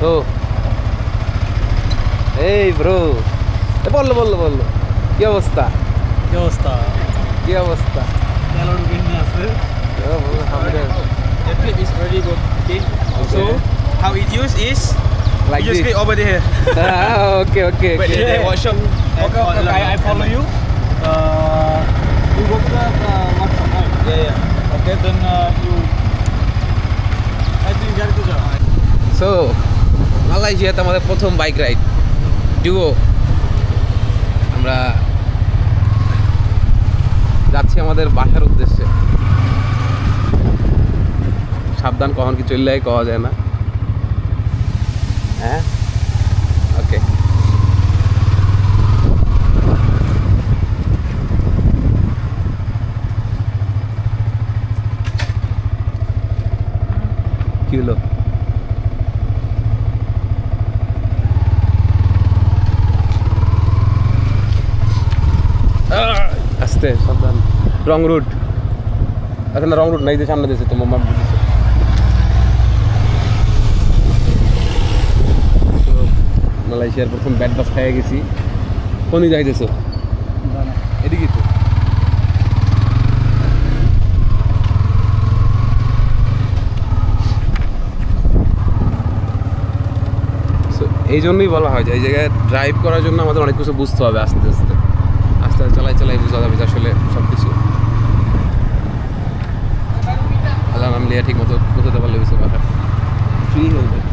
ও এই ব্রো, বললো বললো বললো, কি অবস্থা? কি অবস্থা? কি অবস্থা? তেলর বিন্নি আছে। The clip is already good. Okay. So how it use is Like you just this. click over there. Okay, okay, But okay. the workshop. Okay, okay, I follow you. You go to the workshop, right? Yeah, yeah. Okay, then you. I think you to join. So মালয়েশিয়াতে আমাদের প্রথম bike ride duo. আমরা যাচ্ছি আমাদের বাসার উদ্দেশ্যে। সাবধান, কখন কি চললে কওয়া যায় না। হ্যাঁ, ওকে। কি হলো? আস্তে, সাবধান। রং রুট, এখানে রং রুট নাই, যে সামনে দিয়েছে তো মামা বুঝেছে। মালয়েশিয়ার প্রথম ব্যাট বাস খেয়ে গেছি। কোন যাইতেছো? এদিকে তো এই জন্যই বলা হয় যে এই জায়গায় ড্রাইভ করার জন্য আমাদের অনেক কিছু বুঝতে হবে। আস্তে আস্তে আস্তে চালাই চালাই বোঝা যাবে যে আসলে সব কিছু আল্লাহ নাম লিয়া ঠিক মতো বোঝাতে পারলে কিছু কথা ফ্রি হয়ে যায়।